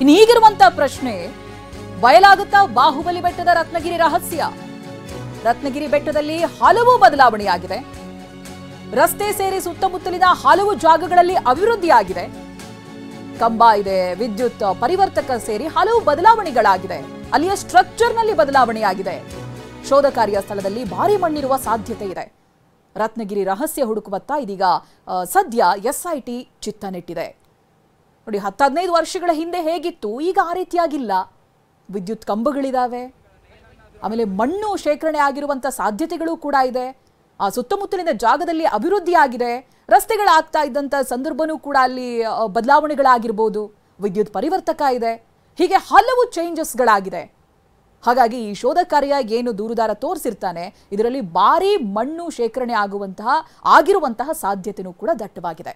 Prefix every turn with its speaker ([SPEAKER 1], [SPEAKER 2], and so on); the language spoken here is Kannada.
[SPEAKER 1] ಇನ್ನು ಹೀಗಿರುವಂತ ಪ್ರಶ್ನೆ, ಬಯಲಾಗುತ್ತಾ ಬಾಹುಬಲಿ ಬೆಟ್ಟದ ರತ್ನಗಿರಿ ರಹಸ್ಯ? ರತ್ನಗಿರಿ ಬೆಟ್ಟದಲ್ಲಿ ಹಲವು ಬದಲಾವಣೆಯಾಗಿದೆ. ರಸ್ತೆ ಸೇರಿ ಸುತ್ತಮುತ್ತಲಿನ ಹಲವು ಜಾಗಗಳಲ್ಲಿ ಅಭಿವೃದ್ಧಿಯಾಗಿದೆ. ಕಂಬ ಇದೆ, ವಿದ್ಯುತ್ ಪರಿವರ್ತಕ ಸೇರಿ ಹಲವು ಬದಲಾವಣೆಗಳಾಗಿದೆ. ಅಲ್ಲಿಯ ಸ್ಟ್ರಕ್ಚರ್ನಲ್ಲಿ ಬದಲಾವಣೆಯಾಗಿದೆ. ಶೋಧ ಕಾರ್ಯ ಸ್ಥಳದಲ್ಲಿ ಭಾರಿ ಮಣ್ಣಿರುವ ಸಾಧ್ಯತೆ ಇದೆ. ರತ್ನಗಿರಿ ರಹಸ್ಯ ಹುಡುಕುವತ್ತ ಇದೀಗ ಸದ್ಯ SIT ಚಿತ್ತ ನೆಟ್ಟಿದೆ. ನೋಡಿ, 10-15 ವರ್ಷಗಳ ಹಿಂದೆ ಹೇಗಿತ್ತು, ಈಗ ಆ ರೀತಿಯಾಗಿಲ್ಲ. ವಿದ್ಯುತ್ ಕಂಬಗಳಿದಾವೆ, ಆಮೇಲೆ ಮಣ್ಣು ಶೇಖರಣೆ ಆಗಿರುವಂಥ ಸಾಧ್ಯತೆಗಳು ಕೂಡ ಇದೆ. ಆ ಸುತ್ತಮುತ್ತಲಿನ ಜಾಗದಲ್ಲಿ ಅಭಿವೃದ್ಧಿ ಆಗಿದೆ. ರಸ್ತೆಗಳಾಗ್ತಾ ಇದ್ದಂಥ ಸಂದರ್ಭನೂ ಕೂಡ ಅಲ್ಲಿ ಬದಲಾವಣೆಗಳಾಗಿರ್ಬೋದು. ವಿದ್ಯುತ್ ಪರಿವರ್ತಕ ಇದೆ. ಹೀಗೆ ಹಲವು ಚೇಂಜಸ್ಗಳಾಗಿದೆ. ಹಾಗಾಗಿ ಈ ಶೋಧ ಕಾರ್ಯ ಏನು ದೂರುದಾರ ತೋರಿಸಿರ್ತಾನೆ, ಇದರಲ್ಲಿ ಭಾರಿ ಮಣ್ಣು ಶೇಖರಣೆ ಆಗಿರುವಂತಹ ಸಾಧ್ಯತೆಯೂ ಕೂಡ ದಟ್ಟವಾಗಿದೆ.